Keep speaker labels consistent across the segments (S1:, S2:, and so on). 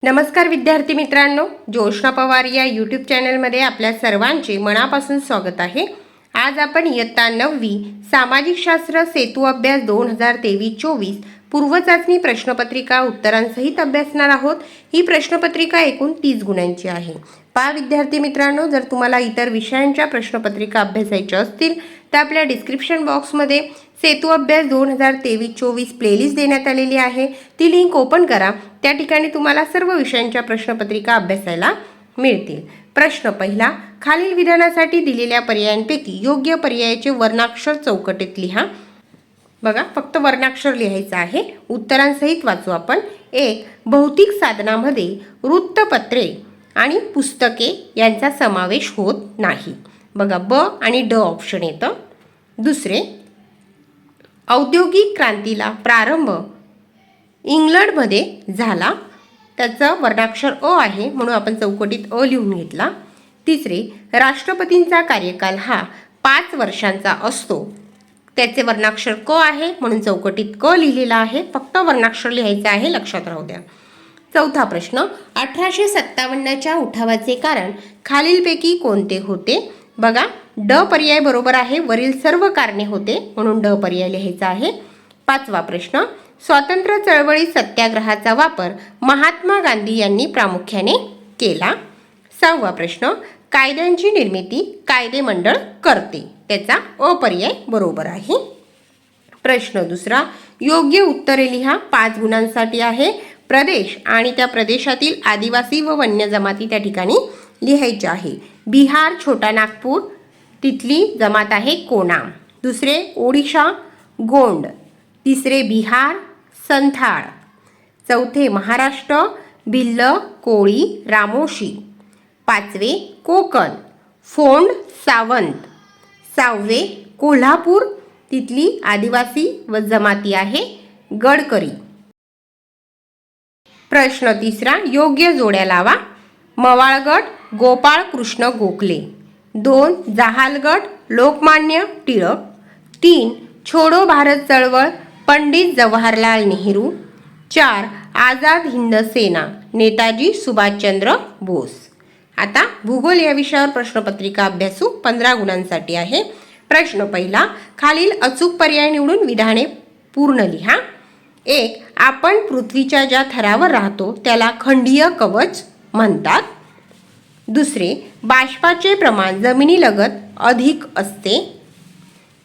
S1: नमस्कार विद्यार्थी मित्रांनो, जोशना पवार या यूट्यूब चॅनलमध्ये आपल्या सर्वांचे मनापासून स्वागत आहे। आज आपण इयत्ता 9वी सामाजिक शास्त्र सेतू अभ्यास 2023-24 पूर्वचाचणी प्रश्नपत्रिका उत्तरांसहित अभ्यासणार आहोत। ही प्रश्नपत्रिका एकूण 30 गुणांची आहे। पहा विद्यार्थी मित्रांनो, जर तुम्हाला इतर विषयांच्या प्रश्नपत्रिका अभ्यासायच्या असतील तर आपल्या डिस्क्रिप्शन बॉक्समध्ये सेतू अभ्यास 2023-24 प्लेलिस्ट देण्यात आलेली आहे। ती लिंक ओपन करा, त्या ठिकाणी तुम्हाला सर्व विषयांच्या प्रश्नपत्रिका अभ्यासायला मिळतील। प्रश्न पहिला, खालील विधानासाठी दिलेल्या पर्यायांपैकी योग्य पर्यायाचे वर्णाक्षर चौकटीत लिहा। बघा, फक्त वर्णाक्षर लिहायचं आहे, उत्तरांसहित वाचू आपण। 1. भौतिक साधनामध्ये वृत्तपत्रे आणि पुस्तके यांचा समावेश होत नाही। बघा, ब आणि ड ऑप्शन येतं। दुसरे, औद्योगिक क्रांतीला प्रारंभ इंग्लंडमध्ये झाला, त्याचं वर्णाक्षर अ आहे म्हणून आपण चौकटीत अ लिहून घेतला। तिसरे, राष्ट्रपतींचा कार्यकाल हा 5 वर्षांचा असतो, त्याचे वर्णाक्षर क आहे म्हणून चौकटीत क लिहिलेला आहे, फक्त वर्णाक्षर लिहायचं आहे, लक्षात राहू द्या। चौथा प्रश्न, 1857च्या उठावाचे कारण खालीलपैकी कोणते होते? बघा, ड पर्याय बरोबर आहे, वरील सर्व कारणे होते म्हणून ड पर्याय लिहायचा आहे। पाचवा प्रश्न, स्वातंत्र्य चळवळीत सत्याग्रहाचा वापर महात्मा गांधी यांनी प्रामुख्याने केला। सहावा प्रश्न, कायद्यांची निर्मिती कायदेमंडळ करते, त्याचा अ पर्याय बरोबर आहे। प्रश्न दुसरा, योग्य उत्तरे लिहा। 5 गुणांसाठी आहे। प्रदेश आणि त्या प्रदेशातील आदिवासी व वन्य जमाती त्या ठिकाणी लिहायच्या आहे। बिहार छोटा नागपूर, तिथली जमात आहे कोनाम। दुसरे, ओडिशा गोंड। तिसरे, बिहार संथाळ। चौथे, महाराष्ट्र भिल्ल कोळी रामोशी। पाचवे, कोकण फोंड सावंत। सहावे, कोल्हापूर, तिथली आदिवासी व जमाती आहे गडकरी। प्रश्न तिसरा, योग्य जोड्या लावा। मवाळगड गोपाळ कृष्ण गोखले। 2. जहालगड लोकमान्य टिळक। 3. छोडो भारत चळवळ पंडित जवाहरलाल नेहरू। 4. आझाद हिंद सेना नेताजी सुभाषचंद्र बोस। आता भूगोल या विषयावर प्रश्नपत्रिका अभ्यासू, 15 गुणांसाठी आहे। प्रश्न पहिला, खालील अचूक पर्याय निवडून विधाने पूर्ण लिहा। 1. आपण पृथ्वीच्या ज्या थरावर राहतो त्याला खंडीय कवच म्हणतात। दुसरे, बाष्पाचे प्रमाण जमिनीलगत अधिक असते।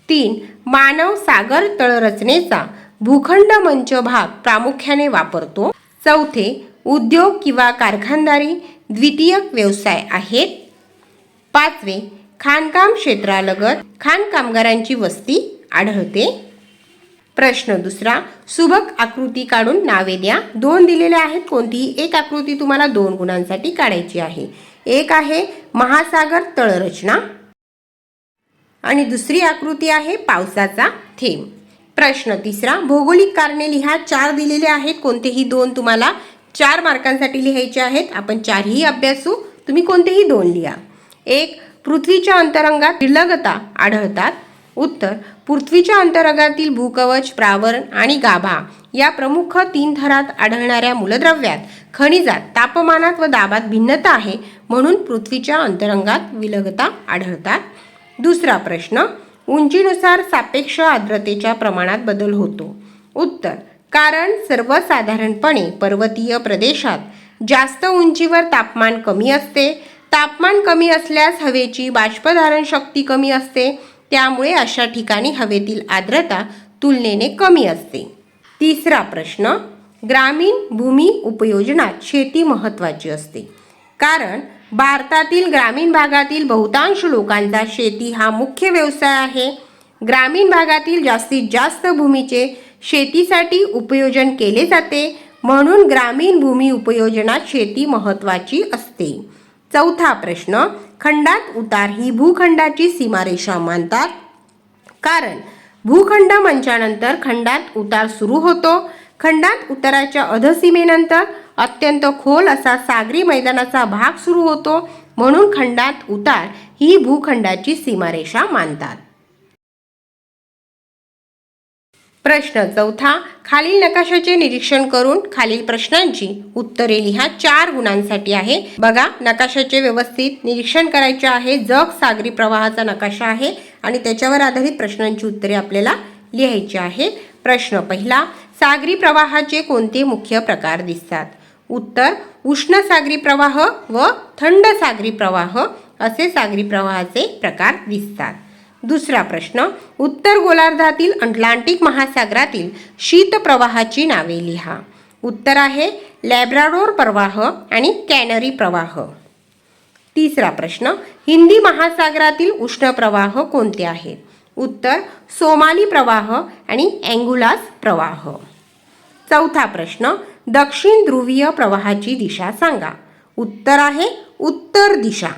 S1: 3. मानव सागर तळरचनेचा भूखंड मंच भाग प्रामुख्याने वापरतो। चौथे, उद्योग किंवा कारखानदारी द्वितीयक व्यवसाय आहेत। पाचवे, खाणकाम क्षेत्रालगत खाणकामगारांची वस्ती आढळते। प्रश्न दुसरा, सुबक आकृती काढून नावे द्या। 2 दिलेल्या आहेत, कोणतीही एक आकृती तुम्हाला 2 गुणांसाठी काढायची आहे। एक आहे महासागर तळरचना आणि दुसरी आकृती आहे पावसाचा थेंब। प्रश्न तिसरा, भौगोलिक कारणे लिहा। 4 दिलेले आहेत, कोणतेही 2 तुम्हाला 4 मार्कांसाठी लिहायचे आहेत। आपण 4ही अभ्यासू, तुम्ही कोणतेही 2 लिहा। 1. पृथ्वीच्या अंतरंगात विलगता आढळतात। उत्तर, पृथ्वीच्या अंतरंगातील भूकवच प्रावरण आणि गाभा या प्रमुख 3 थरात आढळणाऱ्या मूलद्रव्यात खनिजात तापमानात व दाबात भिन्नता आहे म्हणून पृथ्वीच्या अंतरंगात विलगता आढळतात। दुसरा प्रश्न, उंचीनुसार सापेक्ष आर्द्रतेच्या प्रमाणात बदल होतो। उत्तर, कारण सर्वसाधारणपणे पर्वतीय प्रदेशात जास्त उंचीवर तापमान कमी असते। तापमान कमी असल्यास हवेची बाष्पधारण शक्ती कमी असते, त्यामुळे अशा ठिकाणी हवेतील आर्द्रता तुलनेने कमी असते। तिसरा प्रश्न, ग्रामीण भूमी उपयोजनात शेती महत्त्वाची असते, कारण भारतातील ग्रामीण भागातील बहुतांश लोकांचा शेती हा मुख्य व्यवसाय आहे। ग्रामीण भागातील जास्तीत जास्त भूमीचे शेतीसाठी उपयोजन केले जाते, म्हणून ग्रामीण भूमी उपयोजनात शेती महत्त्वाची असते। चौथा प्रश्न, खंडात उतार ही भूखंडाची सीमारेषा मानतात, कारण भूखंड मंचानंतर खंडात उतार सुरू होतो। खंडात उताराच्या अधसीमेनंतर अत्यंत खोल असा सागरी मैदानाचा भाग सुरू होतो, म्हणून खंडात उतार ही भूखंडाची सीमारेषा मानतात। प्रश्न चौथा, खालील नकाशाचे निरीक्षण करून खालील प्रश्नांची उत्तरे लिहा. 4 गुणांसाठी आहे. बघा, नकाशाचे व्यवस्थित निरीक्षण करायचे आहे. जग सागरी प्रवाहाचा नकाशा आहे आणि त्याच्यावर आधारित प्रश्नांची उत्तरे आपल्याला लिहायची आहेत. प्रश्न पहिला, सागरी प्रवाहाचे कोणते मुख्य प्रकार दिसतात? उत्तर, उष्ण सागरी प्रवाह व थंड सागरी प्रवाह असे सागरी प्रवाहाचे प्रकार दिसतात. दुसरा प्रश्न, उत्तर गोलार्धातील अटलांटिक महासागरातील शीत प्रवाहाची नावे लिहा. उत्तर आहे लॅब्राडोर प्रवाह आणि कॅनरी प्रवाह. तिसरा प्रश्न, हिंदी महासागरातील उष्ण प्रवाह कोणते आहेत? उत्तर सोमाली प्रवाह आणि अँगुलास प्रवाह. चौथा प्रश्न, दक्षिण ध्रुवीय प्रवाहाची दिशा सांगा. उत्तर आहे उत्तर दिशा.